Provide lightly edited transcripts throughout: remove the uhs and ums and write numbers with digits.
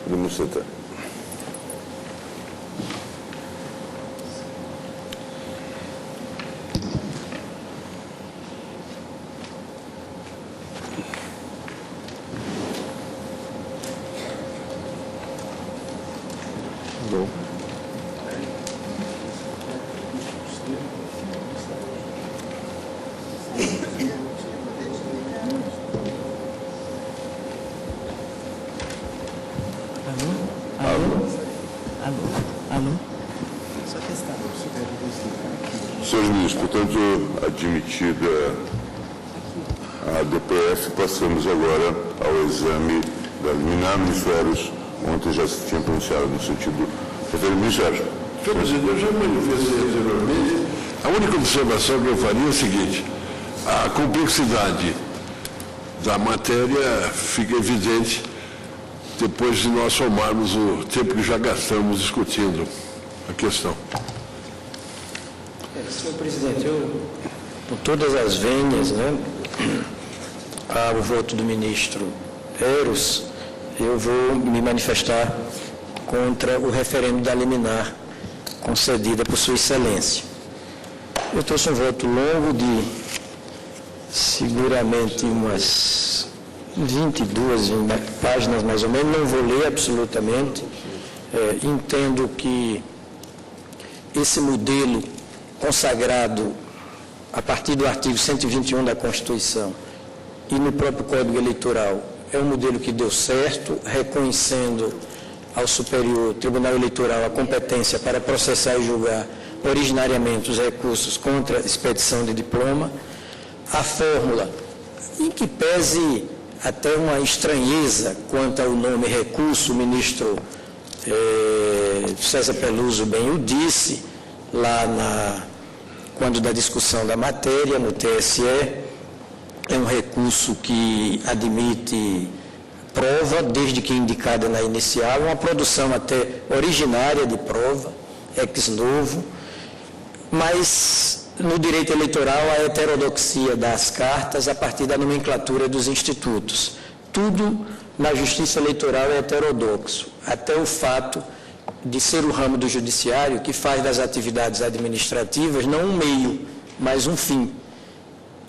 do Musseta. Senhores ministros, portanto, admitida a DPF, passamos agora ao exame da liminar. Ministérios, ontem já se tinha pronunciado no sentido referido. Ministério. Senhor presidente, eu já manifestei anteriormente. A única observação que eu faria é a seguinte: a complexidade da matéria fica evidente depois de nós somarmos o tempo que já gastamos discutindo a questão. Senhor presidente, eu, por todas as vênias, ao voto do ministro Eros, eu vou me manifestar contra o referendo da liminar concedida por Sua Excelência. Eu trouxe um voto longo de seguramente umas 22 páginas, mais ou menos, não vou ler absolutamente. Entendo que esse modelo consagrado a partir do artigo 121 da Constituição e no próprio Código Eleitoral é um modelo que deu certo, reconhecendo ao Superior Tribunal Eleitoral a competência para processar e julgar originariamente os recursos contra expedição de diploma. A fórmula, em que pese até uma estranheza quanto ao nome recurso, o ministro César Peluso bem o disse, lá quando da discussão da matéria no TSE, é um recurso que admite prova, desde que indicada na inicial, uma produção até originária de prova, ex novo, mas no direito eleitoral a heterodoxia das cartas a partir da nomenclatura dos institutos. Tudo na justiça eleitoral é heterodoxo, até o fato de ser o ramo do judiciário que faz das atividades administrativas não um meio, mas um fim.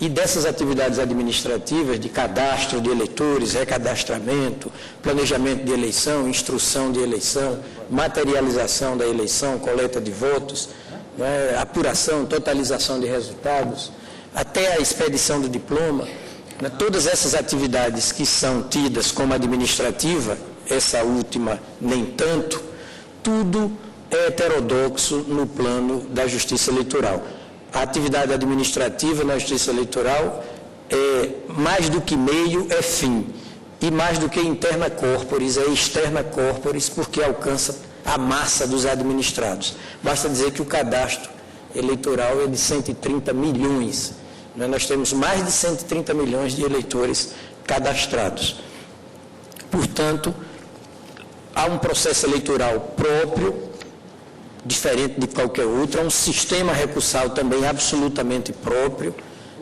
E dessas atividades administrativas, de cadastro de eleitores, recadastramento, planejamento de eleição, instrução de eleição, materialização da eleição, coleta de votos, apuração, totalização de resultados, até a expedição do diploma, todas essas atividades que são tidas como administrativa, essa última nem tanto, tudo é heterodoxo no plano da justiça eleitoral. A atividade administrativa na justiça eleitoral é mais do que meio, é fim. E mais do que interna corporis, é externa corporis, porque alcança a massa dos administrados. Basta dizer que o cadastro eleitoral é de 130 milhões. Nós temos mais de 130 milhões de eleitores cadastrados. Portanto, há um processo eleitoral próprio, diferente de qualquer outro, há um sistema recursal também absolutamente próprio,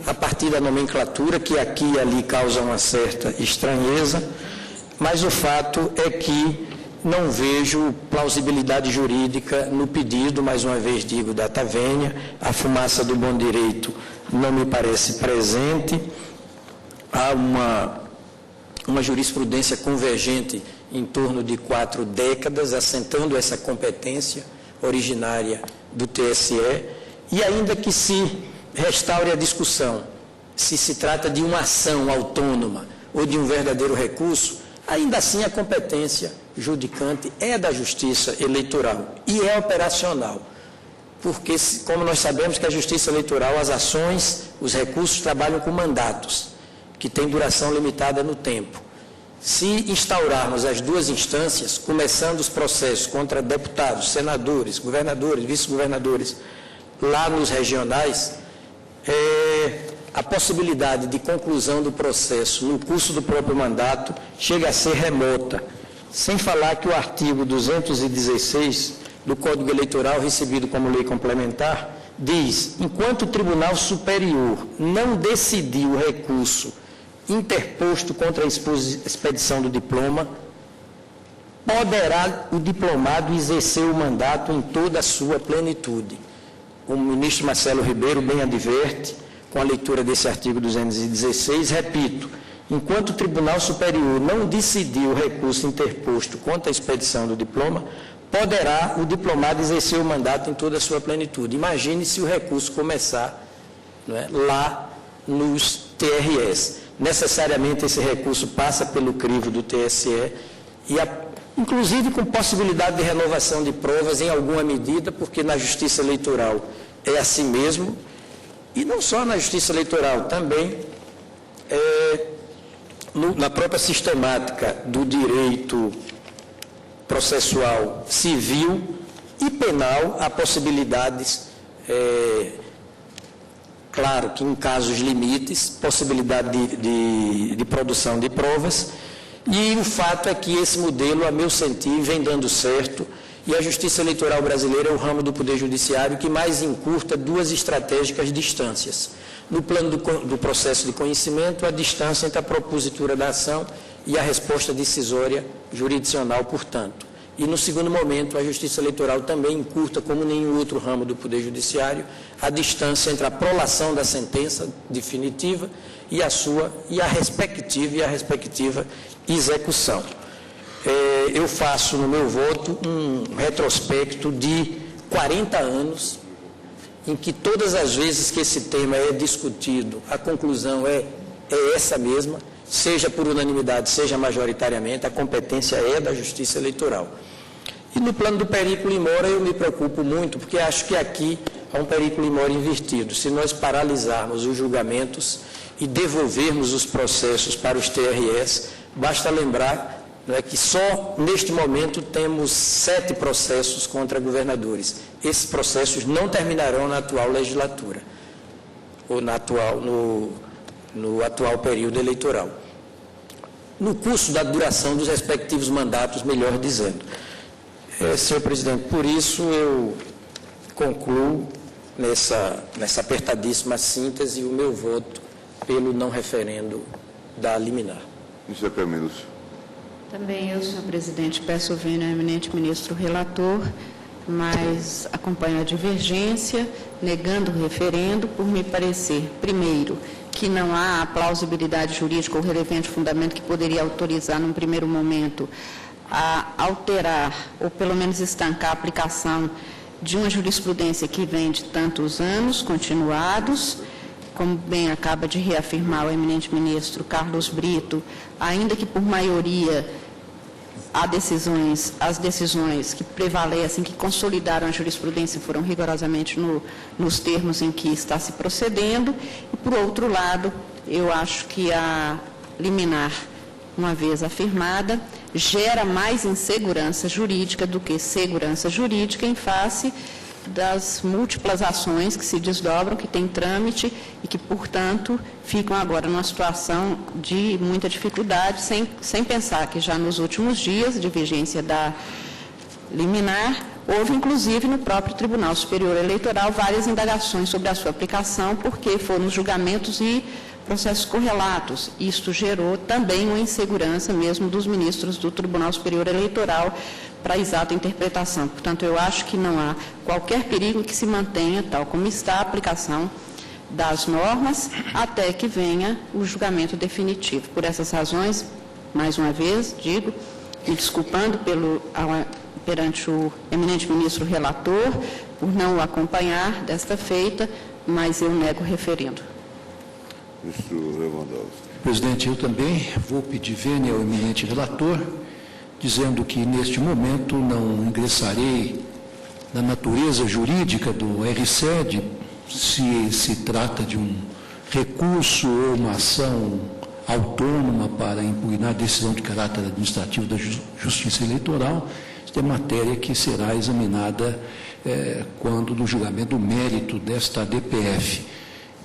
a partir da nomenclatura, que aqui e ali causa uma certa estranheza, mas o fato é que não vejo plausibilidade jurídica no pedido, mais uma vez digo, data vênia, a fumaça do bom direito não me parece presente, há uma jurisprudência convergente em torno de 4 décadas, assentando essa competência originária do TSE, e ainda que se restaure a discussão, se se trata de uma ação autônoma ou de um verdadeiro recurso, ainda assim a competência judicante é da Justiça Eleitoral e é operacional, porque, como nós sabemos que a Justiça Eleitoral, as ações, os recursos trabalham com mandatos, que têm duração limitada no tempo. Se instaurarmos as duas instâncias, começando os processos contra deputados, senadores, governadores, vice-governadores, lá nos regionais, a possibilidade de conclusão do processo no curso do próprio mandato chega a ser remota, sem falar que o artigo 216 do Código Eleitoral, recebido como lei complementar, diz: enquanto o Tribunal Superior não decidir o recurso interposto contra a expedição do diploma, poderá o diplomado exercer o mandato em toda a sua plenitude. O ministro Marcelo Ribeiro bem adverte, com a leitura desse artigo 216, repito, enquanto o Tribunal Superior não decidir o recurso interposto contra a expedição do diploma, poderá o diplomado exercer o mandato em toda a sua plenitude. Imagine se o recurso começar, não é, lá nos TRS. Necessariamente esse recurso passa pelo crivo do TSE, e inclusive com possibilidade de renovação de provas em alguma medida, porque na Justiça Eleitoral é assim mesmo, e não só na Justiça Eleitoral, também na própria sistemática do direito processual civil e penal, há possibilidades, claro que em casos limites, possibilidade de produção de provas, e o fato é que esse modelo, a meu sentir, vem dando certo, e a Justiça Eleitoral brasileira é o ramo do Poder Judiciário que mais encurta duas estratégicas distâncias. No plano do processo de conhecimento, a distância entre a propositura da ação e a resposta decisória jurisdicional, portanto. E, no segundo momento, a Justiça Eleitoral também encurta, como nenhum outro ramo do Poder Judiciário, a distância entre a prolação da sentença definitiva e a respectiva execução. Eu faço no meu voto um retrospecto de 40 anos, em que todas as vezes que esse tema é discutido, a conclusão é essa mesma, seja por unanimidade, seja majoritariamente, a competência é da Justiça Eleitoral. E no plano do perículo in mora eu me preocupo muito, porque acho que aqui há um perículo in mora invertido. Se nós paralisarmos os julgamentos e devolvermos os processos para os TRS, basta lembrar, não é, que só neste momento temos 7 processos contra governadores. Esses processos não terminarão na atual legislatura, ou no atual período eleitoral. No curso da duração dos respectivos mandatos, melhor dizendo. Senhor presidente, por isso eu concluo nessa apertadíssima síntese o meu voto pelo não referendo da liminar. Ministra Camilo. Também eu, senhor presidente, peço o vênio ao eminente ministro relator, mas acompanho a divergência, negando o referendo, por me parecer, primeiro, que não há a plausibilidade jurídica ou relevante fundamento que poderia autorizar, num primeiro momento, a alterar, ou pelo menos estancar a aplicação de uma jurisprudência que vem de tantos anos continuados, como bem acaba de reafirmar o eminente ministro Carlos Brito, ainda que por maioria as decisões que prevalecem, que consolidaram a jurisprudência, foram rigorosamente nos termos em que está se procedendo. E, por outro lado, eu acho que a liminar, uma vez afirmada, gera mais insegurança jurídica do que segurança jurídica em face das múltiplas ações que se desdobram, que têm trâmite e que, portanto, ficam agora numa situação de muita dificuldade, sem pensar que já nos últimos dias de vigência da liminar, houve, inclusive, no próprio Tribunal Superior Eleitoral, várias indagações sobre a sua aplicação, porque foram julgamentos e processos correlatos. Isto gerou também uma insegurança mesmo dos ministros do Tribunal Superior Eleitoral para a exata interpretação. Portanto, eu acho que não há qualquer perigo que se mantenha, tal como está, a aplicação das normas, até que venha o julgamento definitivo. Por essas razões, mais uma vez, digo, me desculpando perante o eminente ministro relator, por não o acompanhar desta feita, mas eu nego o referendo. Ministro Lewandowski. Presidente, eu também vou pedir vênia ao eminente relator, dizendo que, neste momento, não ingressarei na natureza jurídica do RCED, se trata de um recurso ou uma ação autônoma para impugnar decisão de caráter administrativo da Justiça Eleitoral. Esta é matéria que será examinada quando no julgamento do mérito desta DPF.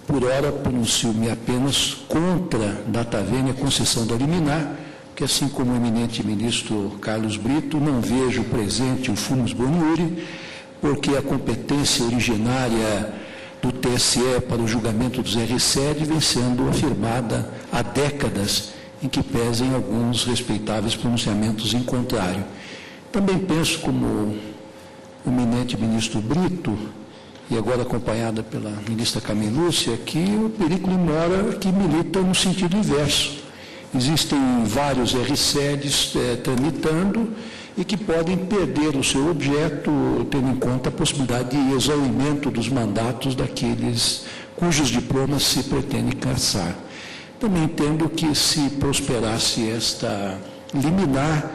Por ora, pronuncio-me apenas contra data vênia a concessão da liminar, que, assim como o eminente ministro Carlos Brito, não vejo presente o fumus boniuri, porque a competência originária do TSE para o julgamento dos RCED vem sendo afirmada há décadas, em que pesem alguns respeitáveis pronunciamentos em contrário. Também penso, como o eminente ministro Brito, e agora acompanhada pela ministra Carmen Lúcia, que o perigo mora que milita no sentido inverso. Existem vários RSEDs tramitando e que podem perder o seu objeto, tendo em conta a possibilidade de exaurimento dos mandatos daqueles cujos diplomas se pretende cassar. Também entendo que, se prosperasse esta liminar,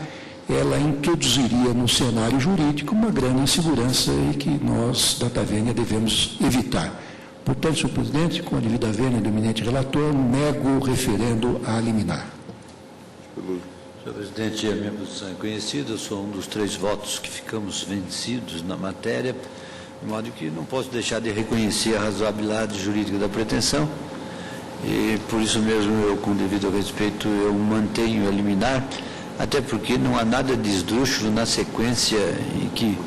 ela introduziria no cenário jurídico uma grande insegurança e que nós, da Vênia, devemos evitar. Portanto, senhor presidente, com a devida vênia do eminente relator, nego o referendo a liminar. Senhor presidente, a minha posição é conhecida, eu sou um dos 3 votos que ficamos vencidos na matéria, de modo que não posso deixar de reconhecer a razoabilidade jurídica da pretensão, e por isso mesmo eu, com devido respeito, eu mantenho a liminar, até porque não há nada de esdrúxulo na sequência em que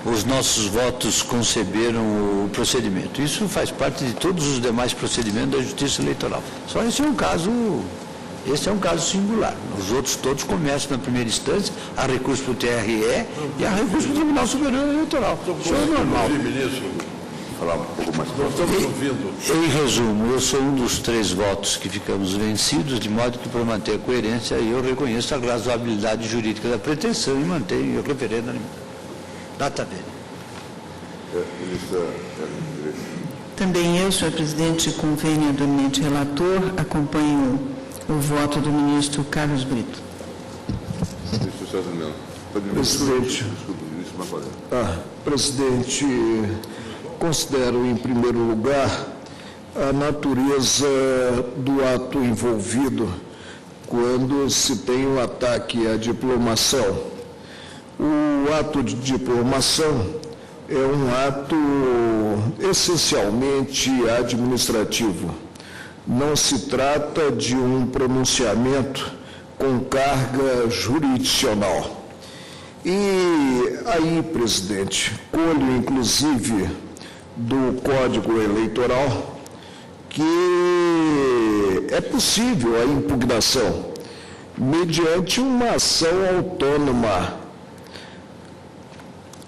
os nossos votos conceberam o procedimento. Isso faz parte de todos os demais procedimentos da Justiça Eleitoral. Só esse é um caso singular. Os outros todos começam na primeira instância, há recurso para o TRE e há recurso para o Tribunal Superior Eleitoral. Isso é normal. Falar um pouco mais. Em resumo, eu sou um dos 3 votos que ficamos vencidos, de modo que, para manter a coerência, eu reconheço a razoabilidade jurídica da pretensão e mantenho o referendo da Vênia. Também eu, senhor presidente, com vênia do eminente relator, acompanho o voto do ministro Carlos Brito. Ministro César Melo. Presidente. Presidente, considero, em primeiro lugar, a natureza do ato envolvido quando se tem um ataque à diplomação. O ato de diplomação é um ato essencialmente administrativo. Não se trata de um pronunciamento com carga jurisdicional. E aí, presidente, colho inclusive do Código Eleitoral que é possível a impugnação mediante uma ação autônoma.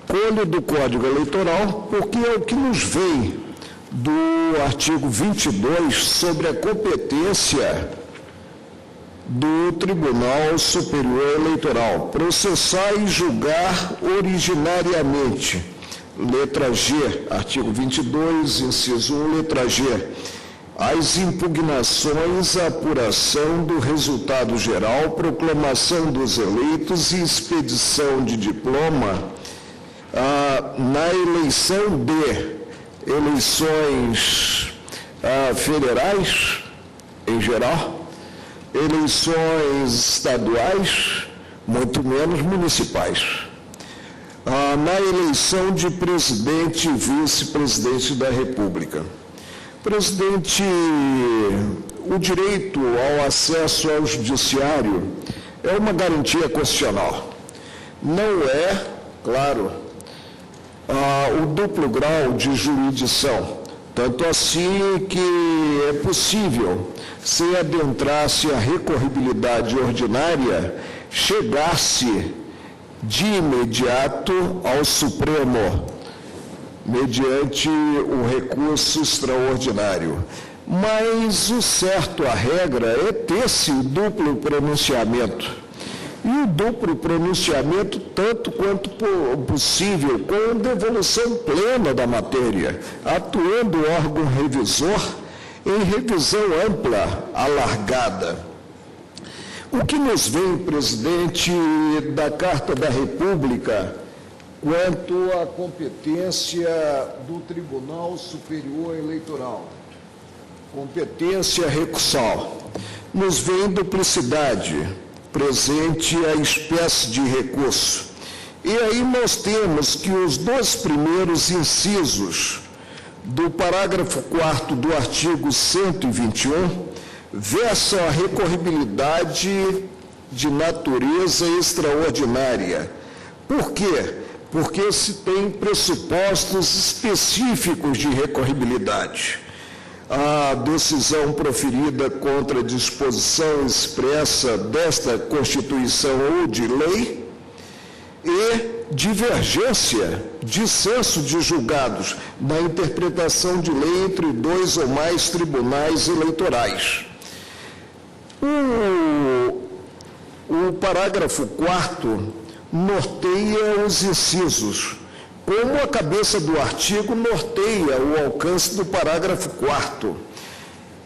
Colho do Código Eleitoral porque é o que nos vem do artigo 22 sobre a competência do Tribunal Superior Eleitoral, processar e julgar originariamente, letra G, artigo 22, inciso 1, letra G, as impugnações à apuração do resultado geral, proclamação dos eleitos e expedição de diploma na eleição de eleições federais, em geral, eleições estaduais, muito menos municipais. Na eleição de presidente e vice-presidente da República. Presidente, o direito ao acesso ao judiciário é uma garantia constitucional. Não é, claro, o duplo grau de jurisdição, tanto assim que é possível, sem adentrar-se a recorribilidade ordinária, chegar-se de imediato ao Supremo, mediante o recurso extraordinário. Mas o certo, a regra, é ter-se o duplo pronunciamento. E o duplo pronunciamento, tanto quanto possível, com devolução plena da matéria, atuando o órgão revisor em revisão ampla, alargada. O que nos vem, presidente, da Carta da República quanto à competência do Tribunal Superior Eleitoral, competência recursal, nos vem duplicidade, presente a espécie de recurso. E aí nós temos que os 2 primeiros incisos do parágrafo 4º do artigo 121 versam a recorribilidade de natureza extraordinária. Por quê? Porque se tem pressupostos específicos de recorribilidade. A decisão proferida contra a disposição expressa desta Constituição ou de lei, e divergência, dissenso de julgados na interpretação de lei entre 2 ou mais tribunais eleitorais. O parágrafo 4º norteia os incisos, como a cabeça do artigo norteia o alcance do parágrafo 4º.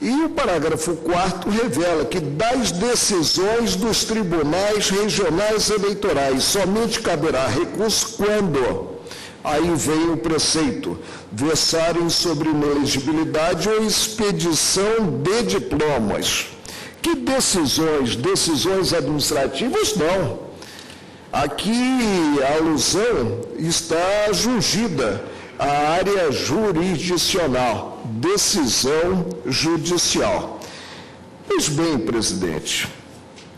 E o parágrafo 4º revela que das decisões dos tribunais regionais eleitorais somente caberá recurso quando, aí vem o preceito, versarem sobre inelegibilidade ou expedição de diplomas. Que decisões? Decisões administrativas, não. Aqui a alusão está jungida à área jurisdicional, decisão judicial. Pois bem, presidente,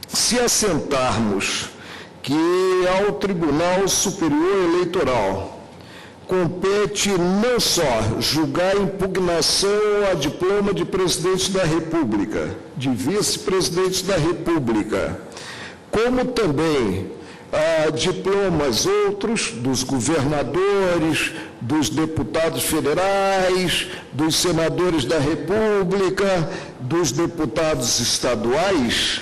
se assentarmos que ao Tribunal Superior Eleitoral compete não só julgar impugnação a diploma de presidente da República, de vice-presidente da República, como também diplomas outros dos governadores, dos deputados federais, dos senadores da República, dos deputados estaduais,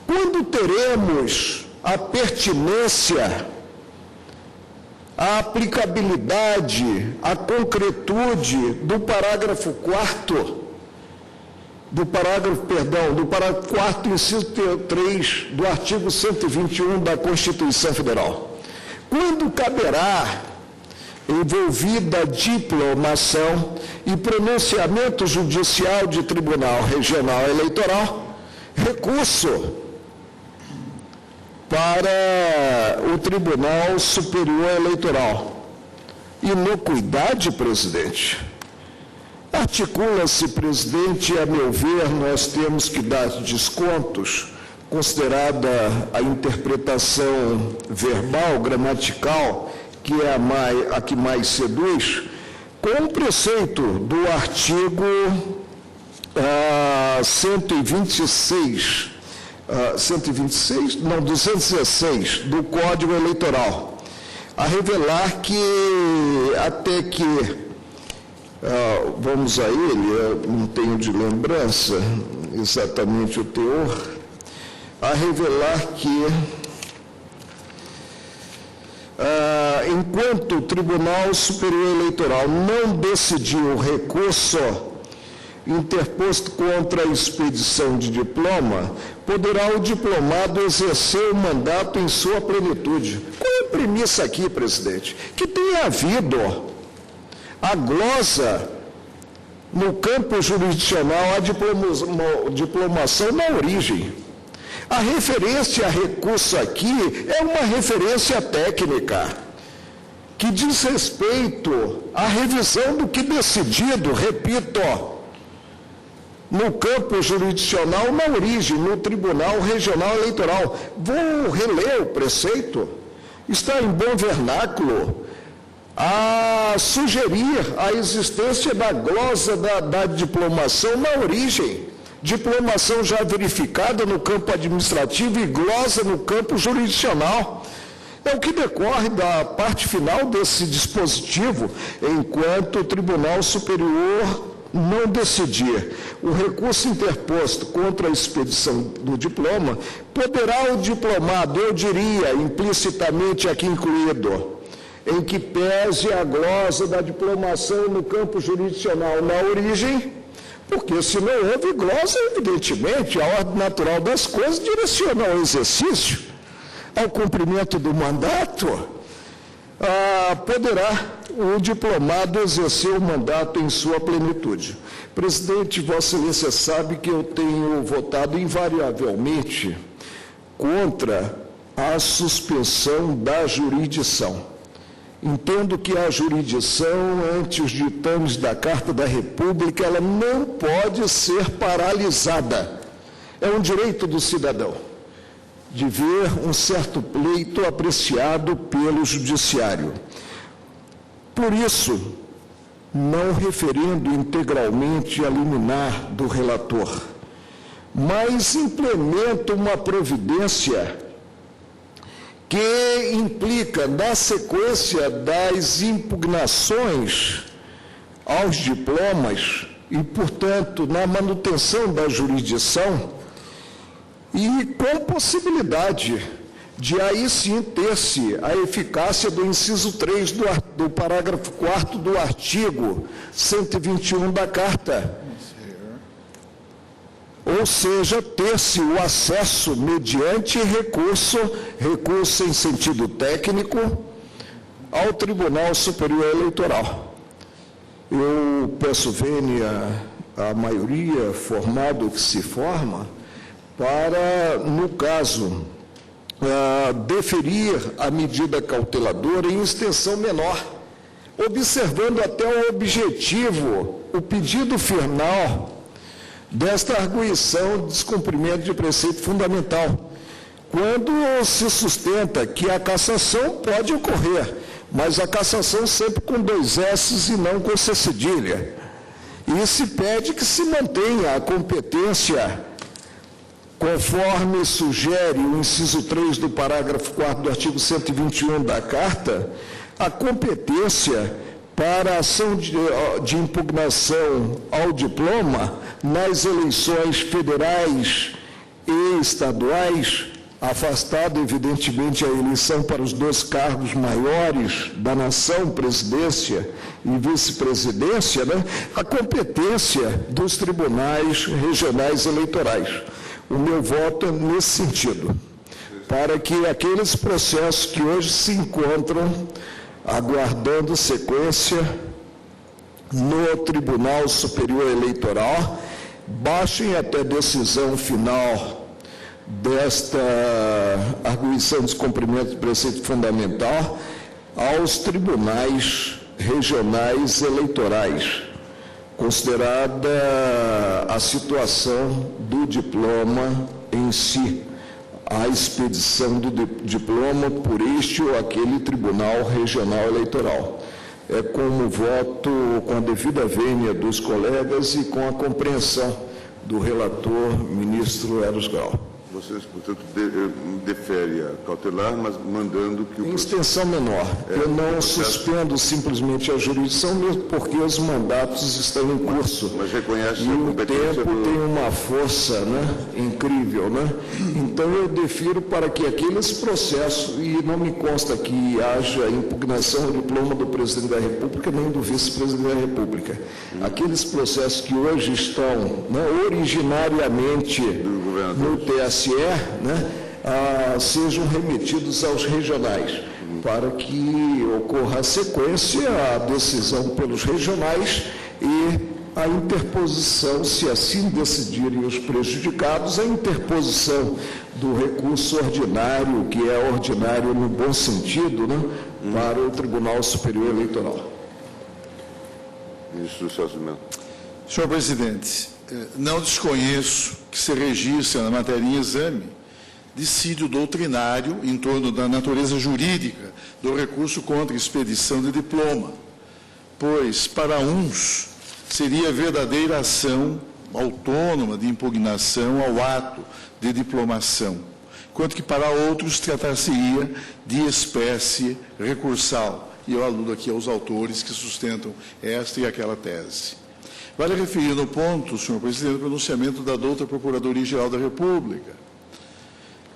quando teremos a pertinência, a aplicabilidade, a concretude do parágrafo 4º, do parágrafo 4º, inciso 3 do artigo 121 da Constituição Federal. Quando caberá, envolvida diplomação e pronunciamento judicial de Tribunal Regional Eleitoral, recurso para o Tribunal Superior Eleitoral. Inocuidade, presidente? Articula-se, presidente, a meu ver, nós temos que dar descontos, considerada a interpretação verbal, gramatical, que é a que mais seduz, com o preceito do artigo 216 do Código Eleitoral, a revelar que, até que, vamos a ele, eu não tenho de lembrança exatamente o teor, a revelar que, enquanto o Tribunal Superior Eleitoral não decidiu o recurso interposto contra a expedição de diploma, poderá o diplomado exercer o mandato em sua plenitude. Qual é a premissa aqui, presidente? Que tenha havido a glosa no campo jurisdicional, a diplomação na origem. A referência a recurso aqui é uma referência técnica, que diz respeito à revisão do que decidido, repito, no campo jurisdicional, na origem, no Tribunal Regional Eleitoral. Vou reler o preceito, está em bom vernáculo, a sugerir a existência da glosa da diplomação na origem. Diplomação já verificada no campo administrativo e glosa no campo jurisdicional. É o que decorre da parte final desse dispositivo, enquanto o Tribunal Superior não decidir o recurso interposto contra a expedição do diploma, poderá o diplomado, eu diria, implicitamente aqui incluído, em que pese a glosa da diplomação no campo jurisdicional na origem, porque se não houve glosa, evidentemente, a ordem natural das coisas direciona ao exercício, ao cumprimento do mandato, poderá o diplomado exercer o mandato em sua plenitude. Presidente, Vossa Excelência sabe que eu tenho votado invariavelmente contra a suspensão da jurisdição. Entendo que a jurisdição, ante os ditames da Carta da República, ela não pode ser paralisada. É um direito do cidadão de ver um certo pleito apreciado pelo judiciário. Por isso, não referendo integralmente a liminar do relator, mas implemento uma providência que implica na sequência das impugnações aos diplomas e, portanto, na manutenção da jurisdição, e com possibilidade de aí sim ter-se a eficácia do inciso 3 do parágrafo 4º do artigo 121 da Carta. Ou seja, ter-se o acesso mediante recurso em sentido técnico, ao Tribunal Superior Eleitoral. Eu peço vênia à maioria formado que se forma para, no caso, deferir a medida cauteladora em extensão menor, observando até o objetivo, o pedido final desta arguição de descumprimento de preceito fundamental, quando se sustenta que a cassação pode ocorrer, mas a cassação sempre com 2 S e não com C cedilha. E se pede que se mantenha a competência, conforme sugere o inciso 3 do parágrafo 4º do artigo 121 da Carta, a competência para a ação de impugnação ao diploma nas eleições federais e estaduais, afastada, evidentemente, a eleição para os 2 cargos maiores da nação, presidência e vice-presidência, né? A competência dos tribunais regionais eleitorais. O meu voto é nesse sentido, para que aqueles processos que hoje se encontram aguardando sequência no Tribunal Superior Eleitoral, baixem até decisão final desta arguição de descumprimento de preceito fundamental aos tribunais regionais eleitorais, considerada a situação do diploma em si, a expedição do diploma por este ou aquele tribunal regional eleitoral. É como voto com a devida vênia dos colegas e com a compreensão do relator, ministro Eros Grau. Vocês, portanto, deferem a cautelar, mas mandando que o... Em extensão menor. Eu não suspendo simplesmente a jurisdição, mesmo porque os mandatos estão em curso. Mas reconhece e a o competência tempo tem uma força, né, incrível, né? Então eu defiro para que aqueles processos, e não me consta que haja impugnação do diploma do presidente da República nem do vice-presidente da República. Aqueles processos que hoje estão, né, originariamente no TSE, né, sejam remetidos aos regionais, para que ocorra a sequência, a decisão pelos regionais e a interposição, se assim decidirem os prejudicados, a interposição do recurso ordinário, que é ordinário no bom sentido, né, para o Tribunal Superior Eleitoral. Ministro Celso Melo. Senhor presidente, não desconheço que se registre na matéria em exame dissídio doutrinário em torno da natureza jurídica do recurso contra expedição de diploma, pois, para uns, seria verdadeira ação autônoma de impugnação ao ato de diplomação, enquanto que para outros tratar-se-ia de espécie recursal. E eu aludo aqui aos autores que sustentam esta e aquela tese. Vale referir no ponto, senhor presidente, o pronunciamento da douta Procuradoria-Geral da República.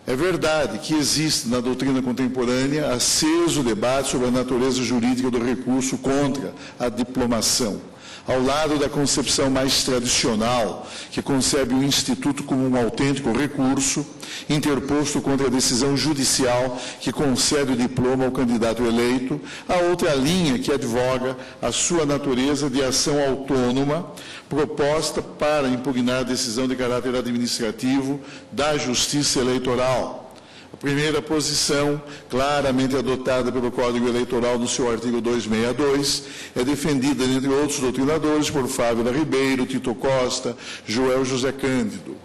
É verdade que existe na doutrina contemporânea aceso debate sobre a natureza jurídica do recurso contra a diplomação, ao lado da concepção mais tradicional, que concebe o instituto como um autêntico recurso interposto contra a decisão judicial que concede o diploma ao candidato eleito, a outra linha que advoga a sua natureza de ação autônoma, proposta para impugnar a decisão de caráter administrativo da Justiça Eleitoral. A primeira posição, claramente adotada pelo Código Eleitoral no seu artigo 262, é defendida, entre outros doutrinadores, por Fávila Ribeiro, Tito Costa, Joel José Cândido.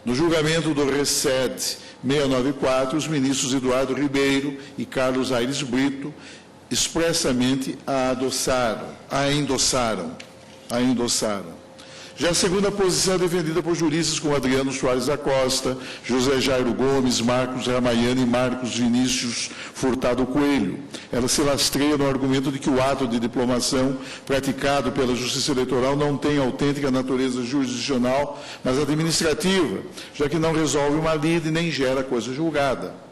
No julgamento do RECED 694, os ministros Eduardo Ribeiro e Carlos Aires Brito expressamente a endossaram. Já a segunda posição é defendida por juristas como Adriano Soares da Costa, José Jairo Gomes, Marcos Ramayana e Marcos Vinícius Furtado Coelho. Ela se lastreia no argumento de que o ato de diplomação praticado pela Justiça Eleitoral não tem autêntica natureza jurisdicional, mas administrativa, já que não resolve uma lide nem gera coisa julgada.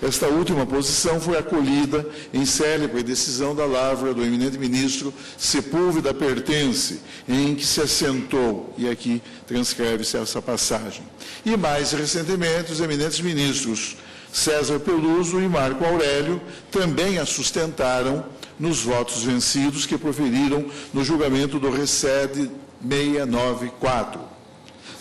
Esta última posição foi acolhida em célebre decisão da lavra do eminente ministro Sepúlveda Pertence, em que se assentou, e aqui transcreve-se essa passagem. E mais recentemente, os eminentes ministros César Peluso e Marco Aurélio também a sustentaram nos votos vencidos que proferiram no julgamento do Reced 694.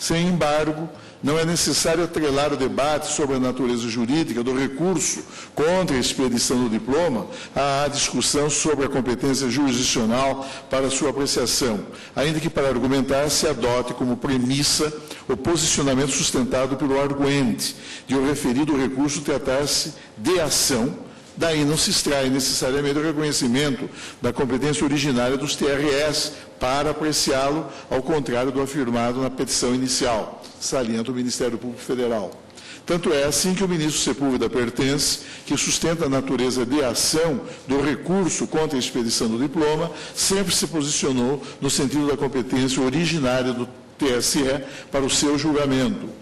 Sem embargo, não é necessário atrelar o debate sobre a natureza jurídica do recurso contra a expedição do diploma à discussão sobre a competência jurisdicional para sua apreciação, ainda que para argumentar se adote como premissa o posicionamento sustentado pelo arguente de o referido recurso tratar-se de ação. Daí não se extrai necessariamente o reconhecimento da competência originária dos TRS para apreciá-lo, ao contrário do afirmado na petição inicial, salienta o Ministério Público Federal. Tanto é assim que o ministro Sepúlveda Pertence, que sustenta a natureza de ação do recurso contra a expedição do diploma, sempre se posicionou no sentido da competência originária do TSE para o seu julgamento.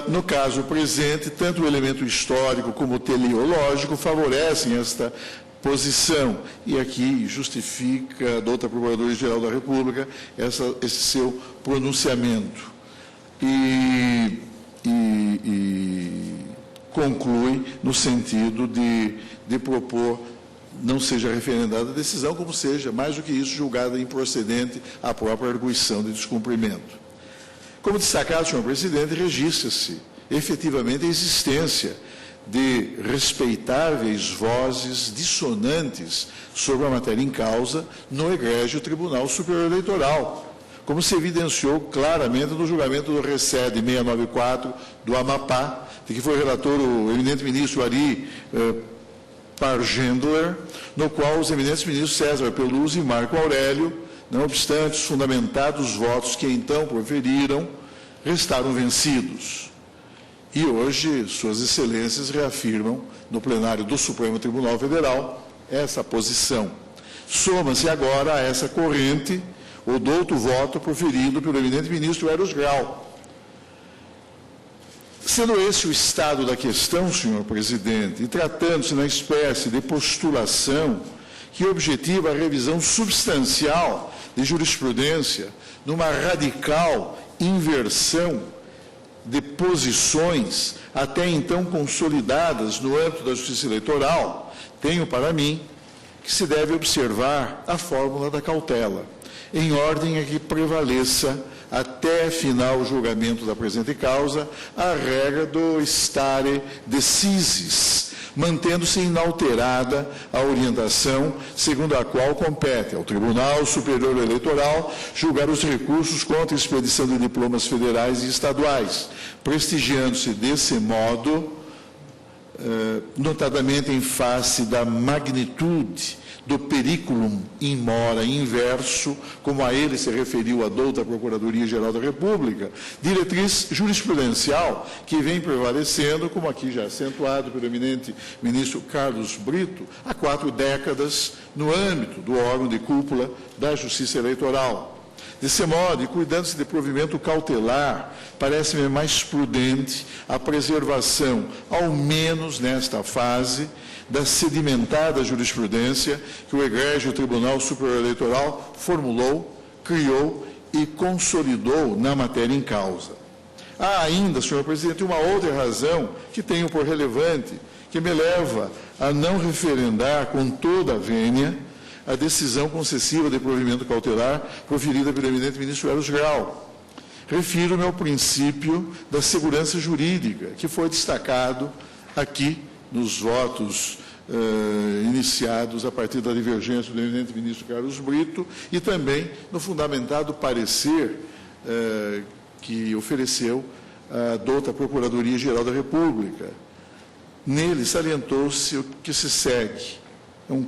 No caso presente, tanto o elemento histórico como o teleológico favorecem esta posição, e aqui justifica a douta Procuradora-Geral da República esse seu pronunciamento. E conclui no sentido de propor não seja referendada a decisão, como seja, mais do que isso, julgada improcedente a própria arguição de descumprimento. Como destacado, senhor presidente, registra-se efetivamente a existência de respeitáveis vozes dissonantes sobre a matéria em causa no egrégio Tribunal Superior Eleitoral, como se evidenciou claramente no julgamento do Reced 694 do Amapá, de que foi relator o eminente ministro Ari Pargendler, no qual os eminentes ministros César Peluso e Marco Aurélio, não obstante os fundamentados votos que então proferiram, restaram vencidos. E hoje, suas excelências reafirmam no plenário do Supremo Tribunal Federal essa posição. Soma-se agora a essa corrente o douto voto proferido pelo eminente ministro Eros Grau. Sendo esse o estado da questão, senhor presidente, e tratando-se na espécie de postulação que objetiva a revisão substancial de jurisprudência numa radical inversão de posições até então consolidadas no âmbito da Justiça Eleitoral, tenho para mim que se deve observar a fórmula da cautela, em ordem a que prevaleça até final julgamento da presente causa a regra do stare decisis, mantendo-se inalterada a orientação segundo a qual compete ao Tribunal Superior Eleitoral julgar os recursos contra a expedição de diplomas federais e estaduais, prestigiando-se desse modo, notadamente em face da magnitude do periculum in mora inverso, como a ele se referiu a douta Procuradoria-Geral da República, diretriz jurisprudencial que vem prevalecendo, como aqui já acentuado pelo eminente ministro Carlos Brito, há 4 décadas no âmbito do órgão de cúpula da Justiça Eleitoral. Desse modo, e cuidando-se de provimento cautelar, parece-me mais prudente a preservação, ao menos nesta fase, da sedimentada jurisprudência que o egrégio Tribunal Superior Eleitoral formulou, criou e consolidou na matéria em causa. Há ainda, senhor presidente, uma outra razão que tenho por relevante, que me leva a não referendar com toda a vênia a decisão concessiva de provimento cautelar proferida pelo eminente ministro Eros Grau. Refiro-me ao princípio da segurança jurídica, que foi destacado aqui nos votos iniciados a partir da divergência do eminente ministro Carlos Brito e também no fundamentado parecer que ofereceu a douta Procuradoria-Geral da República. Nele salientou-se o que se segue. É um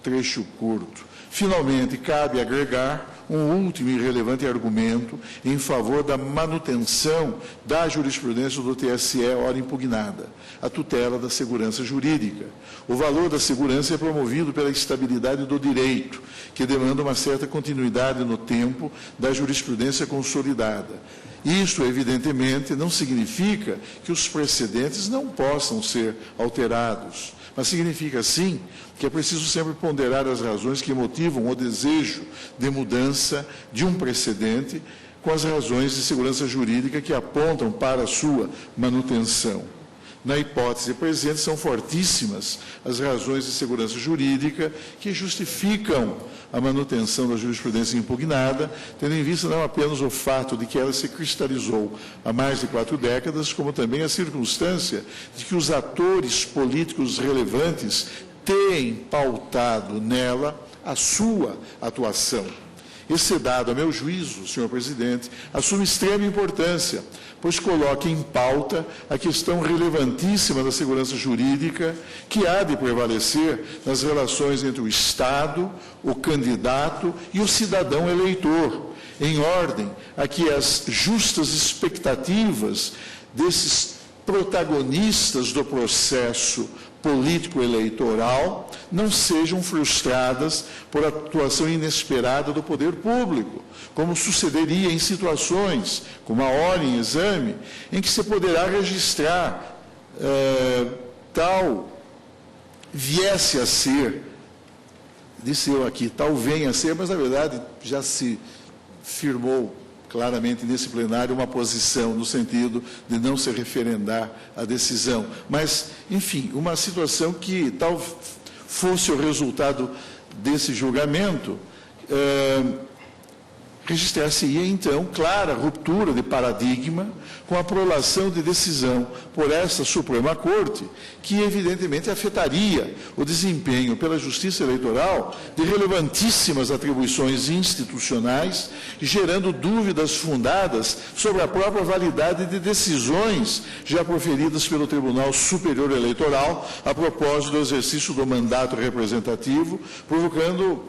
trecho curto. Finalmente, cabe agregar um último e relevante argumento em favor da manutenção da jurisprudência do TSE, ora impugnada, a tutela da segurança jurídica. O valor da segurança é promovido pela estabilidade do direito, que demanda uma certa continuidade no tempo da jurisprudência consolidada. Isto, evidentemente, não significa que os precedentes não possam ser alterados, mas significa, sim, que é preciso sempre ponderar as razões que motivam o desejo de mudança de um precedente com as razões de segurança jurídica que apontam para a sua manutenção. Na hipótese presente, são fortíssimas as razões de segurança jurídica que justificam a manutenção da jurisprudência impugnada, tendo em vista não apenas o fato de que ela se cristalizou há mais de 4 décadas, como também a circunstância de que os atores políticos relevantes têm pautado nela a sua atuação. Esse dado, a meu juízo, senhor presidente, assume extrema importância, pois coloca em pauta a questão relevantíssima da segurança jurídica que há de prevalecer nas relações entre o Estado, o candidato e o cidadão eleitor, em ordem a que as justas expectativas desses protagonistas do processo político-eleitoral não sejam frustradas por atuação inesperada do poder público, como sucederia em situações, como a hora em exame, em que se poderá registrar tal viesse a ser, disse eu aqui, tal venha a ser, mas na verdade já se firmou claramente nesse plenário uma posição no sentido de não se referendar a decisão. Mas, enfim, uma situação que tal fosse o resultado desse julgamento, registrar-se-ia, então, clara ruptura de paradigma com a prolação de decisão por esta Suprema Corte, que evidentemente afetaria o desempenho pela Justiça Eleitoral de relevantíssimas atribuições institucionais, gerando dúvidas fundadas sobre a própria validade de decisões já proferidas pelo Tribunal Superior Eleitoral a propósito do exercício do mandato representativo, provocando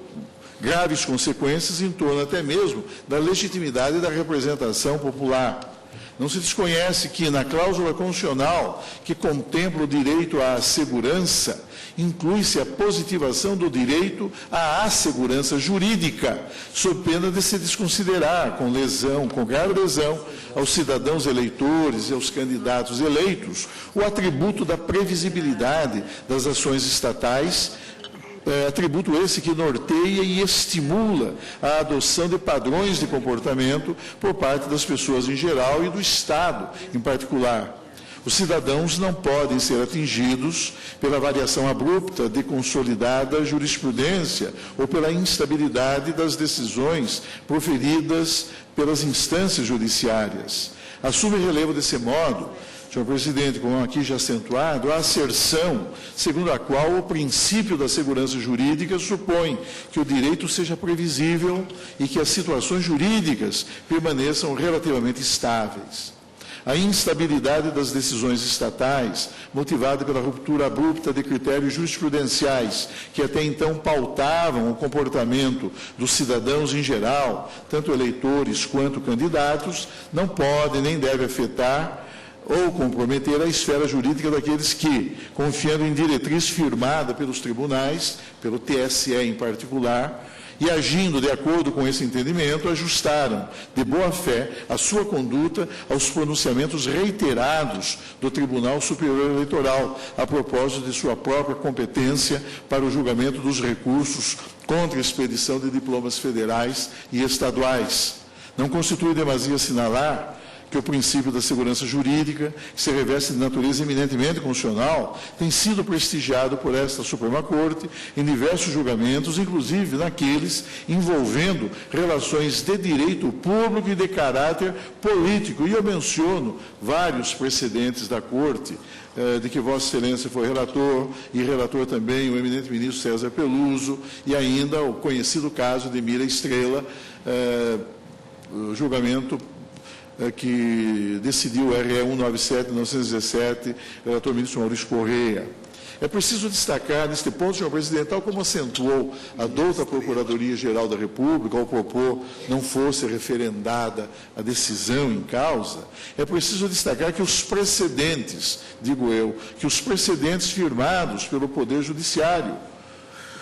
graves consequências em torno até mesmo da legitimidade da representação popular. Não se desconhece que, na cláusula constitucional que contempla o direito à segurança, inclui-se a positivação do direito à segurança jurídica, sob pena de se desconsiderar com grave lesão aos cidadãos eleitores e aos candidatos eleitos o atributo da previsibilidade das ações estatais, atributo esse que norteia e estimula a adoção de padrões de comportamento por parte das pessoas em geral e do Estado em particular. Os cidadãos não podem ser atingidos pela variação abrupta de consolidada jurisprudência ou pela instabilidade das decisões proferidas pelas instâncias judiciárias. Assume relevo desse modo, senhor presidente, como aqui já acentuado, a asserção segundo a qual o princípio da segurança jurídica supõe que o direito seja previsível e que as situações jurídicas permaneçam relativamente estáveis. A instabilidade das decisões estatais, motivada pela ruptura abrupta de critérios jurisprudenciais que até então pautavam o comportamento dos cidadãos em geral, tanto eleitores quanto candidatos, não pode nem deve afetar ou comprometer a esfera jurídica daqueles que, confiando em diretriz firmada pelos tribunais, pelo TSE em particular, e agindo de acordo com esse entendimento, ajustaram de boa fé a sua conduta aos pronunciamentos reiterados do Tribunal Superior Eleitoral, a propósito de sua própria competência para o julgamento dos recursos contra a expedição de diplomas federais e estaduais. Não constitui demasia assinalar que o princípio da segurança jurídica, que se reveste de natureza eminentemente constitucional, tem sido prestigiado por esta Suprema Corte em diversos julgamentos, inclusive naqueles envolvendo relações de direito público e de caráter político. E eu menciono vários precedentes da Corte, de que Vossa Excelência foi relator, e relator também o eminente ministro César Peluso, e ainda o conhecido caso de Mira Estrela, o julgamento que decidiu o RE 197 de 1917, relator ministro Maurício Correia. É preciso destacar, neste ponto, senhor presidente, tal como acentuou a douta Procuradoria-Geral da República, ao propor não fosse referendada a decisão em causa, é preciso destacar que os precedentes, digo eu, que os precedentes firmados pelo Poder Judiciário,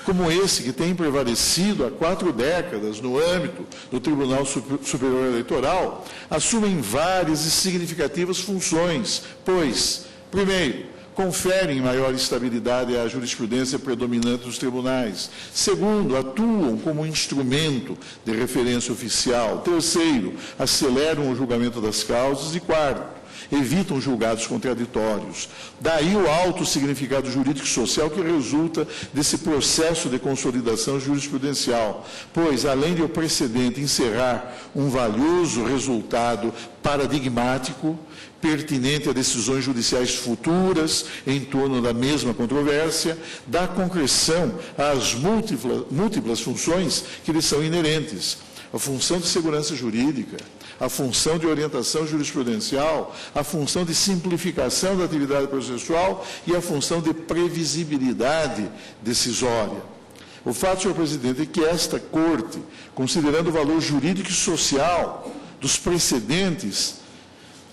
como esse que tem prevalecido há 4 décadas no âmbito do Tribunal Superior Eleitoral, assumem várias e significativas funções, pois, primeiro, conferem maior estabilidade à jurisprudência predominante dos tribunais. Segundo, atuam como instrumento de referência oficial. Terceiro, aceleram o julgamento das causas. E quarto, evitam julgados contraditórios. Daí o alto significado jurídico e social que resulta desse processo de consolidação jurisprudencial, pois, além de o precedente encerrar um valioso resultado paradigmático, pertinente a decisões judiciais futuras em torno da mesma controvérsia, dá concreção às múltiplas funções que lhe são inerentes. A função de segurança jurídica, a função de orientação jurisprudencial, a função de simplificação da atividade processual e a função de previsibilidade decisória. O fato, senhor presidente, é que esta Corte, considerando o valor jurídico e social dos precedentes,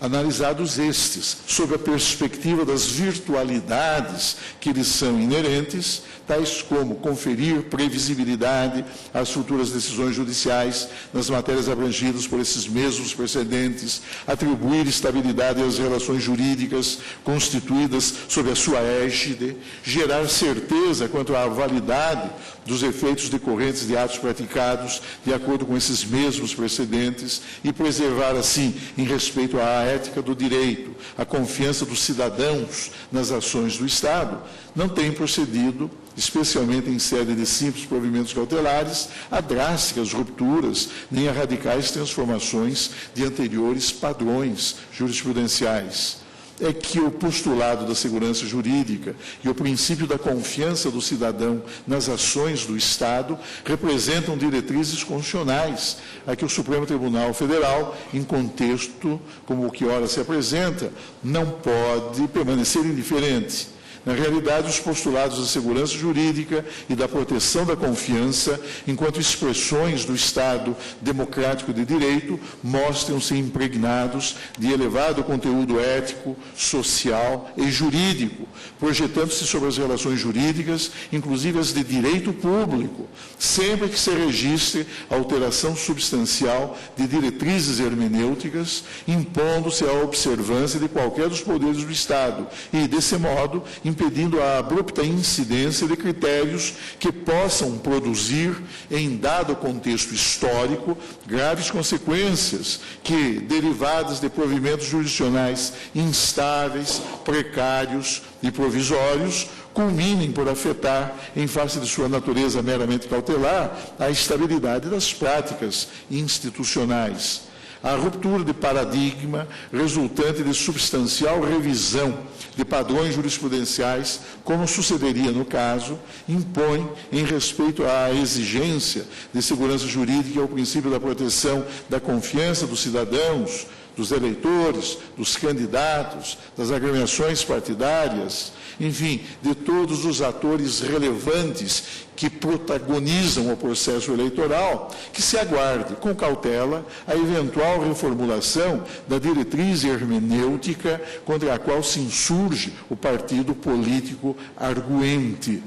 analisados estes, sob a perspectiva das virtualidades que lhes são inerentes, tais como conferir previsibilidade às futuras decisões judiciais nas matérias abrangidas por esses mesmos precedentes, atribuir estabilidade às relações jurídicas constituídas sob a sua égide, gerar certeza quanto à validade dos efeitos decorrentes de atos praticados de acordo com esses mesmos precedentes e preservar, assim, em respeito à ética do direito, a confiança dos cidadãos nas ações do Estado, não tem procedido, especialmente em sede de simples provimentos cautelares, a drásticas rupturas, nem a radicais transformações de anteriores padrões jurisprudenciais. É que o postulado da segurança jurídica e o princípio da confiança do cidadão nas ações do Estado representam diretrizes constitucionais a que o Supremo Tribunal Federal, em contexto como o que ora se apresenta, não pode permanecer indiferente. Na realidade, os postulados da segurança jurídica e da proteção da confiança, enquanto expressões do Estado democrático de direito, mostram-se impregnados de elevado conteúdo ético, social e jurídico, projetando-se sobre as relações jurídicas, inclusive as de direito público, sempre que se registre alteração substancial de diretrizes hermenêuticas, impondo-se a observância de qualquer dos poderes do Estado e, desse modo, impedindo a abrupta incidência de critérios que possam produzir, em dado contexto histórico, graves consequências que, derivadas de provimentos jurisdicionais instáveis, precários e provisórios, culminem por afetar, em face de sua natureza meramente cautelar, a estabilidade das práticas institucionais. A ruptura de paradigma resultante de substancial revisão de padrões jurisprudenciais, como sucederia no caso, impõe, em respeito à exigência de segurança jurídica e ao princípio da proteção da confiança dos cidadãos, dos eleitores, dos candidatos, das agremiações partidárias, enfim, de todos os atores relevantes que protagonizam o processo eleitoral, que se aguarde, com cautela, a eventual reformulação da diretriz hermenêutica contra a qual se insurge o partido político arguente.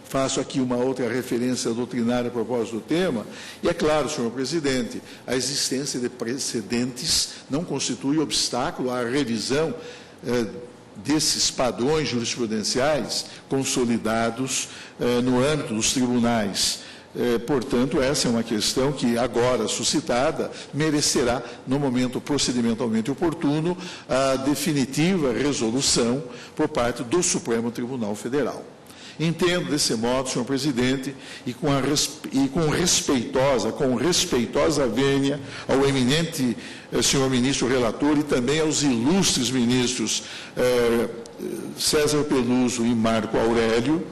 Faço aqui uma outra referência doutrinária a propósito do tema, e é claro, senhor presidente, a existência de precedentes não constitui obstáculo à revisão desses padrões jurisprudenciais consolidados no âmbito dos tribunais. Portanto, essa é uma questão que, agora suscitada, merecerá, no momento procedimentalmente oportuno, a definitiva resolução por parte do Supremo Tribunal Federal. Entendo desse modo, senhor presidente, e com respeitosa vênia ao eminente senhor ministro relator e também aos ilustres ministros César Peluso e Marco Aurélio,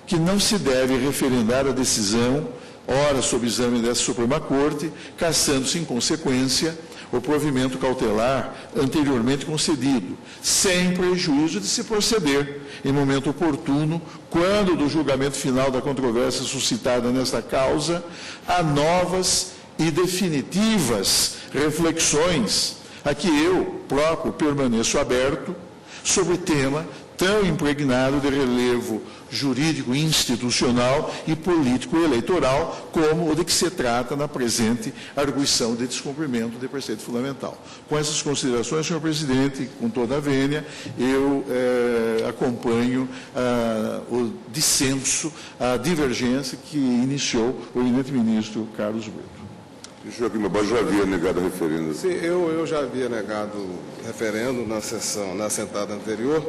que não se deve referendar a decisão, ora sob exame dessa Suprema Corte, cassando-se, em consequência, o provimento cautelar anteriormente concedido, sem prejuízo de se proceder, em momento oportuno, quando do julgamento final da controvérsia suscitada nesta causa, a novas e definitivas reflexões a que eu próprio permaneço aberto sobre tema tão impregnado de relevo jurídico, institucional e político-eleitoral, como o de que se trata na presente arguição de descumprimento de preceito fundamental. Com essas considerações, senhor presidente, com toda a vênia, eu acompanho o dissenso, a divergência que iniciou o eminente ministro Carlos Brito. Joaquim Barbosa já havia negado a referendo. Sim, eu já havia negado referendo na sentada anterior,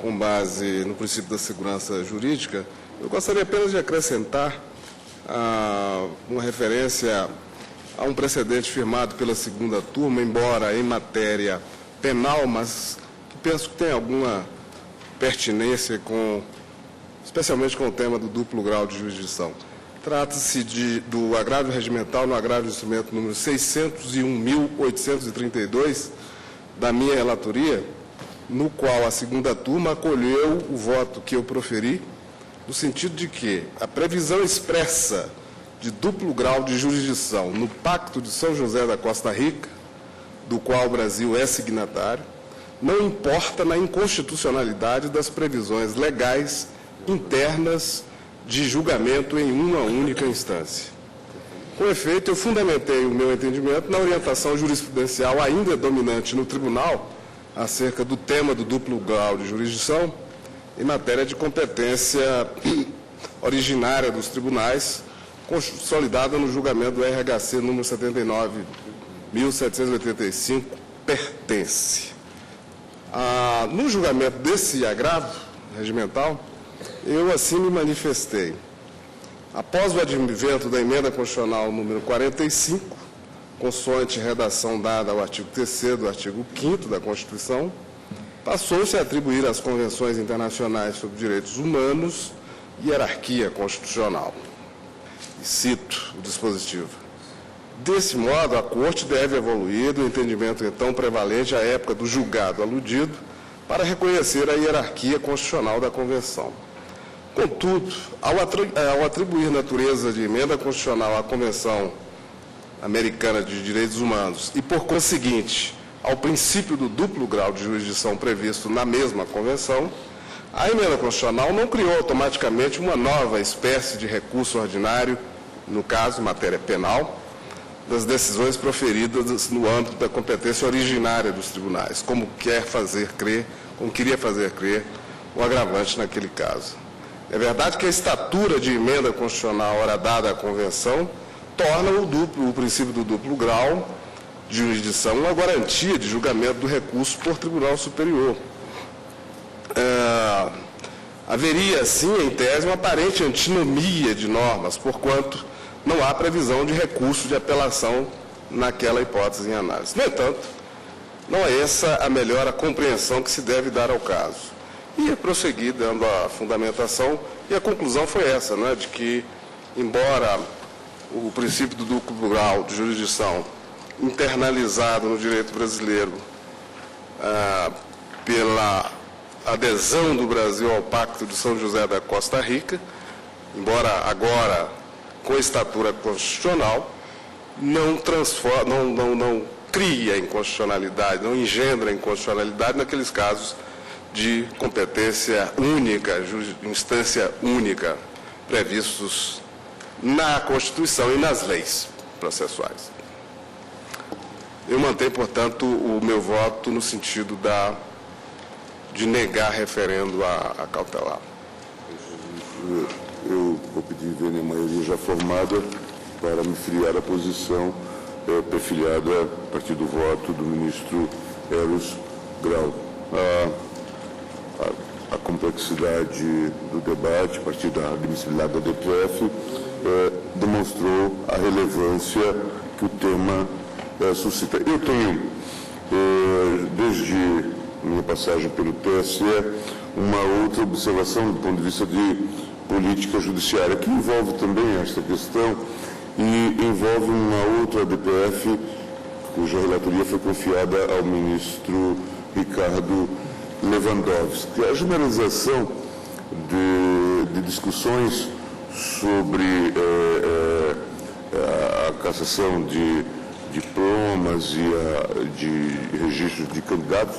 com base no princípio da segurança jurídica. Eu gostaria apenas de acrescentar uma referência a um precedente firmado pela segunda turma, embora em matéria penal, mas que penso que tem alguma pertinência especialmente com o tema do duplo grau de jurisdição. Trata-se do agravo regimental no agravo de instrumento número 601.832 da minha relatoria, no qual a segunda turma acolheu o voto que eu proferi, no sentido de que a previsão expressa de duplo grau de jurisdição no Pacto de São José da Costa Rica, do qual o Brasil é signatário, não importa na inconstitucionalidade das previsões legais internas de julgamento em uma única instância. Com efeito, eu fundamentei o meu entendimento na orientação jurisprudencial ainda dominante no tribunal acerca do tema do duplo grau de jurisdição em matéria de competência originária dos tribunais, consolidada no julgamento do RHC número 79.785, pertence. No julgamento desse agravo regimental, eu assim me manifestei. Após o advento da emenda constitucional número 45, consoante redação dada ao artigo 3º do artigo 5º da Constituição, passou-se a atribuir às convenções internacionais sobre direitos humanos hierarquia constitucional. E cito o dispositivo. Desse modo, a Corte deve evoluir do entendimento então prevalente à época do julgado aludido para reconhecer a hierarquia constitucional da Convenção. Contudo, ao atribuir natureza de emenda constitucional à Convenção Americana de Direitos Humanos e, por conseguinte, ao princípio do duplo grau de jurisdição previsto na mesma Convenção, a emenda constitucional não criou automaticamente uma nova espécie de recurso ordinário, no caso, matéria penal, das decisões proferidas no âmbito da competência originária dos tribunais, como queria fazer crer o agravante naquele caso. É verdade que a estatura de emenda constitucional ora dada à Convenção torna o princípio do duplo grau de jurisdição uma garantia de julgamento do recurso por Tribunal Superior. Haveria, assim, em tese, uma aparente antinomia de normas, porquanto não há previsão de recurso de apelação naquela hipótese em análise. No entanto, não é essa a melhor compreensão que se deve dar ao caso. E prossegui dando a fundamentação, e a conclusão foi essa, né, de que, embora o princípio do duplo grau de jurisdição internalizado no direito brasileiro pela adesão do Brasil ao Pacto de São José da Costa Rica, embora agora com estatura constitucional, não cria inconstitucionalidade, não engendra inconstitucionalidade naqueles casos de competência única, instância única, previstos na Constituição e nas leis processuais. Eu mantenho, portanto, o meu voto no sentido de negar referendo a cautelar. Eu vou pedir a maioria já formada para me filiar à posição perfiliada a partir do voto do ministro Eros Grau. A complexidade do debate, a partir da admissibilidade da DPF, demonstrou a relevância que o tema suscita. Eu tenho, desde minha passagem pelo TSE, uma outra observação do ponto de vista de política judiciária, que envolve também esta questão e envolve uma outra DPF cuja relatoria foi confiada ao ministro Ricardo Lewandowski. A generalização de discussões sobre a cassação de diplomas e de registros de candidatos,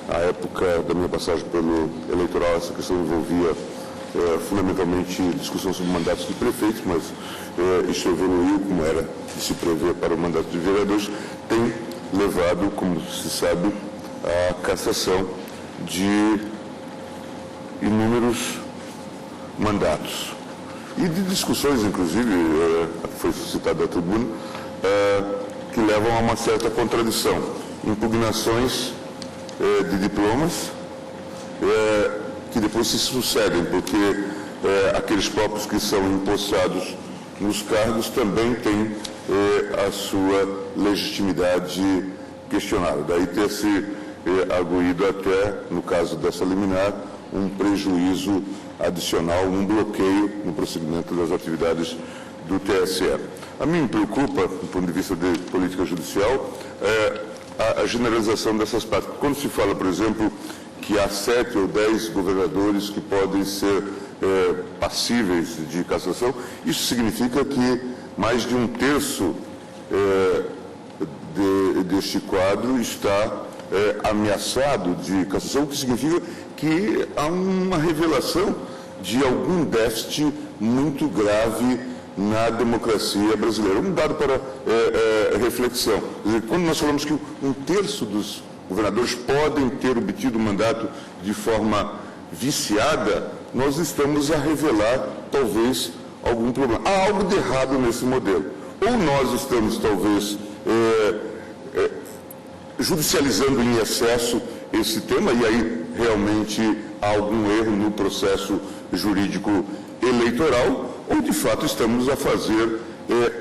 à época da minha passagem pelo eleitoral, essa questão envolvia fundamentalmente discussão sobre mandatos de prefeitos, mas isso evoluiu, como era de se prever para o mandato de vereadores, tem levado, como se sabe, à cassação de inúmeros mandatos. E de discussões, inclusive, foi citada a tribuna, que levam a uma certa contradição. Impugnações de diplomas que depois se sucedem, porque aqueles próprios que são empossados nos cargos também têm a sua legitimidade questionada. Daí ter se arguído até, no caso dessa liminar, um prejuízo adicional, um bloqueio no prosseguimento das atividades do TSE. A mim me preocupa, do ponto de vista de política judicial, a generalização dessas práticas. Quando se fala, por exemplo, que há 7 ou 10 governadores que podem ser passíveis de cassação, isso significa que mais de um terço deste quadro está ameaçado de cassação, o que significa que há uma revelação de algum déficit muito grave na democracia brasileira. Um dado para reflexão. Quer dizer, quando nós falamos que um terço dos governadores podem ter obtido o mandato de forma viciada, nós estamos a revelar, talvez, algum problema. Há algo de errado nesse modelo. Ou nós estamos, talvez, judicializando em excesso esse tema, e aí realmente há algum erro no processo jurídico eleitoral, ou de fato estamos a fazer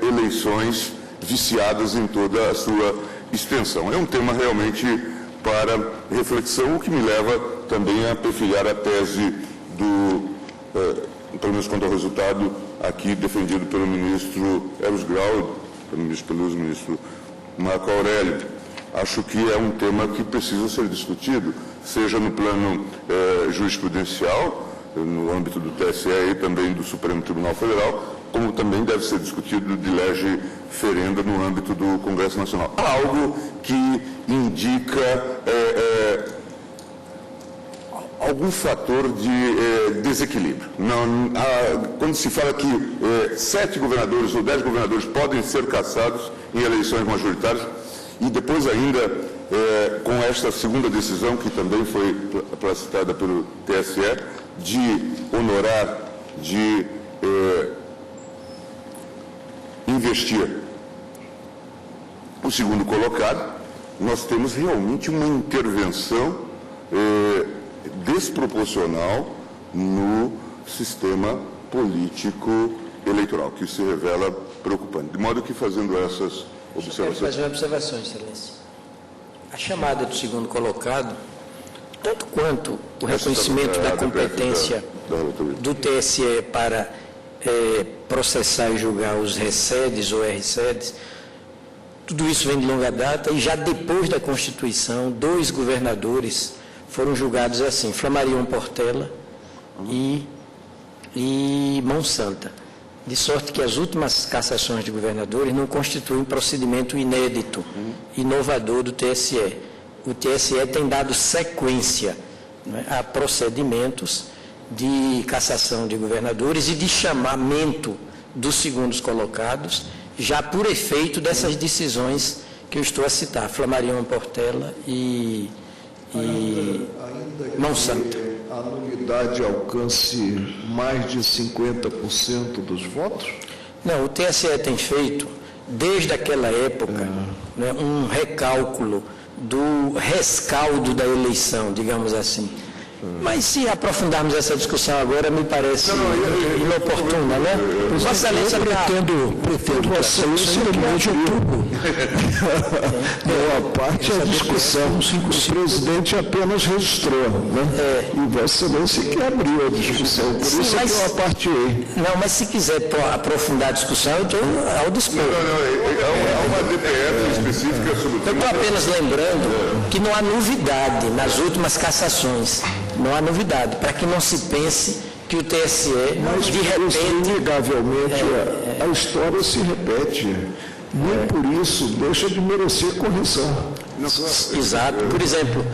eleições viciadas em toda a sua extensão. É um tema realmente para reflexão, o que me leva também a perfilhar a tese pelo menos quanto ao resultado aqui defendido pelo ministro Eros Grau, pelo ministro Peluso, ministro Marco Aurélio. Acho que é um tema que precisa ser discutido, seja no plano jurisprudencial, no âmbito do TSE e também do Supremo Tribunal Federal, como também deve ser discutido de lege ferenda no âmbito do Congresso Nacional. Há algo que indica algum fator de desequilíbrio. Quando se fala que 7 governadores ou 10 governadores podem ser cassados em eleições majoritárias, e depois ainda, com esta segunda decisão, que também foi placitada pelo TSE, de honorar, de investir o segundo colocado, nós temos realmente uma intervenção desproporcional no sistema político eleitoral, que se revela preocupante. De modo que, fazendo essas observações... Eu quero fazer uma observação, Excelência. A chamada do segundo colocado, tanto quanto o reconhecimento da competência do TSE para processar e julgar os RECEDs ou RCEDs, tudo isso vem de longa data, e já depois da Constituição, 2 governadores foram julgados assim, Flammarion Portela e Monsanta. De sorte que as últimas cassações de governadores não constituem procedimento inédito, inovador do TSE. O TSE tem dado sequência, né, a procedimentos de cassação de governadores e de chamamento dos segundos colocados, já por efeito dessas decisões que eu estou a citar, Flammarion Portela e Monsanta. A nulidade alcance mais de 50% dos votos? Não, o TSE tem feito, desde aquela época, né, um recálculo do rescaldo da eleição, digamos assim. Mas se aprofundarmos essa discussão agora, me parece inoportuna, né? Vossa Excelência pretendo Vossa Excelência de outubro. Boa parte é a discussão. O presidente apenas registrou, né? E Vossa Excelência que abriu a discussão. Por isso que eu apartei. Não, mas se quiser aprofundar a discussão, eu estou ao dispor. Há uma DPF específica sobre o Eu estou apenas lembrando que não há novidade nas últimas cassações. Não há novidade, para que não se pense que o TSE, de repente... Inegavelmente, a história se repete. Nem por isso deixa de merecer correção. Exato. Por exemplo,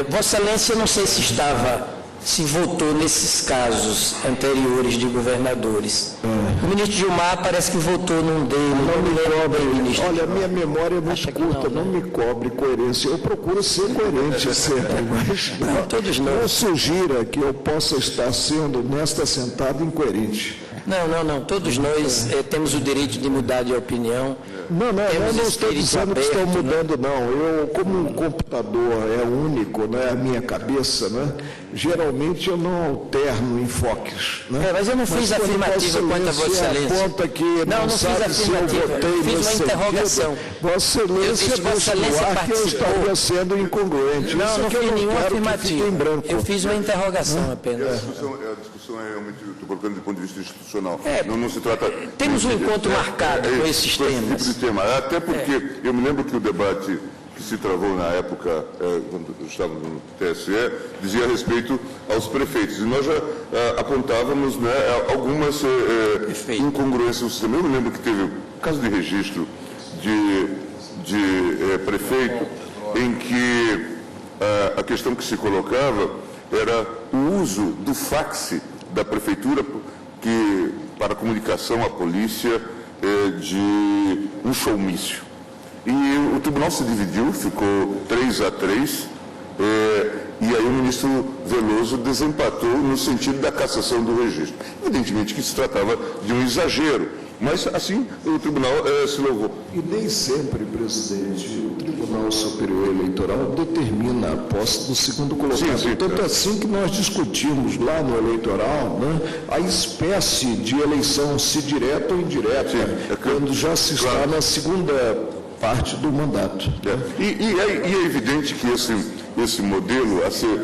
Vossa Excelência, não sei se votou nesses casos anteriores de governadores. O ministro Gilmar parece que votou num dele. Não me cobre, ministro. Olha, minha memória é muito curta, não me cobre coerência. Eu procuro ser coerente sempre, mas todos nós. Não sugira que eu possa estar sendo, nesta sentada, incoerente. Não. Todos nós temos o direito de mudar de opinião. Eu não estou dizendo que estão mudando, não. Eu, como um computador é único, né, a minha cabeça, né, geralmente eu não alterno enfoques. Né? Mas eu não fiz afirmativa quanto a Vossa Excelência. Aponta que não fiz sabe se eu votei fiz uma interrogação. Vossa Excelência deixou que eu estaria sendo incongruente. Não fiz nenhuma afirmativa. Eu fiz uma interrogação apenas. A discussão é realmente, estou colocando do ponto de vista institucional. Não se trata... Temos um encontro marcado com esses temas. Tipo de tema. Até porque eu me lembro que o debate que se travou na época, quando estávamos no TSE, dizia a respeito aos prefeitos. E nós já apontávamos, né, algumas incongruências no sistema. Eu me lembro que teve caso de registro de prefeito em que a questão que se colocava era o uso do fax da prefeitura para comunicação à polícia de um showmício. E o tribunal se dividiu, ficou 3-3, e aí o ministro Veloso desempatou no sentido da cassação do registro. Evidentemente que se tratava de um exagero, mas assim o tribunal se louvou. E nem sempre, presidente, o Tribunal Superior Eleitoral determina a posse do segundo colocado. Sim, tanto assim que nós discutimos lá no eleitoral, né, a espécie de eleição, se direta ou indireta, quando já se está na segunda parte do mandato. E é evidente que esse modelo a ser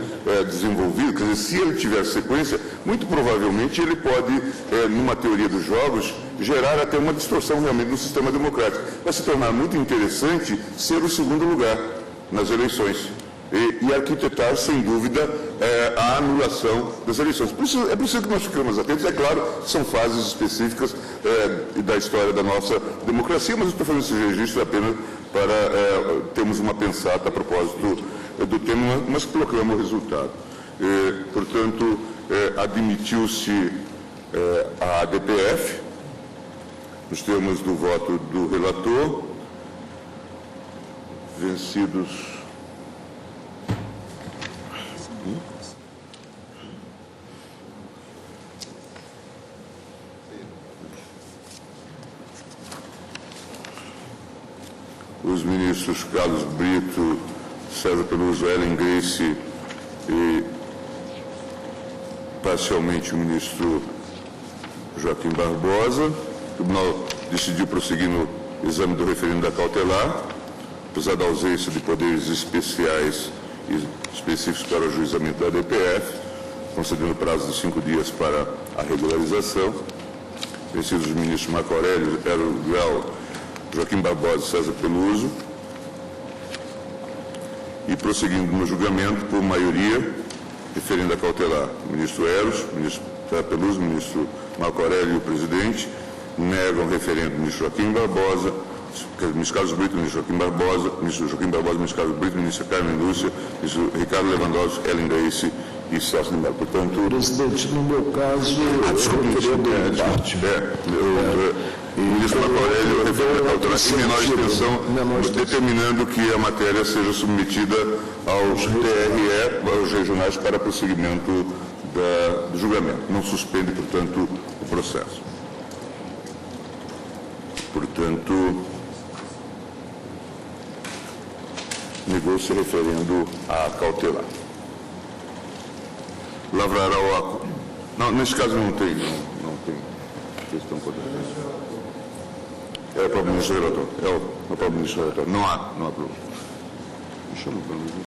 desenvolvido, quer dizer, se ele tiver sequência, muito provavelmente ele pode, numa teoria dos jogos, gerar até uma distorção realmente no sistema democrático. Vai se tornar muito interessante ser o segundo lugar nas eleições e arquitetar, sem dúvida, a anulação das eleições. É preciso que nós fiquemos atentos. É claro, são fases específicas da história da nossa democracia, mas eu estou fazendo esse registro apenas para termos uma pensata a propósito do tema, mas proclama o resultado. Portanto, admitiu-se a DPF, nos termos do voto do relator, vencidos... os ministros Carlos Brito, César Peluso, Ellen Grace e parcialmente o ministro Joaquim Barbosa. O tribunal decidiu prosseguir no exame do referendo da cautelar, apesar da ausência de poderes especiais e específicos para o ajuizamento da DPF, concedendo prazo de 5 dias para a regularização. Vencidos os ministros Marco Aurélio, Hélio Grau, Joaquim Barbosa e César Peluso, e prosseguindo no julgamento por maioria, referendo a cautelar, o ministro Eros, o ministro César Peluso, o ministro Marco Aurélio e o presidente negam o referendo do ministro Joaquim Barbosa, ministro Carlos Brito, ministro Joaquim Barbosa, ministro Joaquim Barbosa, ministro Carlos Brito, ministro Carmen Lúcia, ministro Ricardo Lewandowski, Ellen Grace e Celso Lindar. Portanto, presidente, no meu caso, o ministro Marco Aurélio referiu a cautelar em menor extensão, determinando que a matéria seja submetida aos TRE, aos regionais, para prosseguimento do julgamento. Não suspende, portanto, o processo. Portanto, negou-se referendo a cautelar. lavrará o acordo. Não, nesse caso não tem questão por é para o ministro relator. É para o ministro relator. Não há problema. Me chama para mim.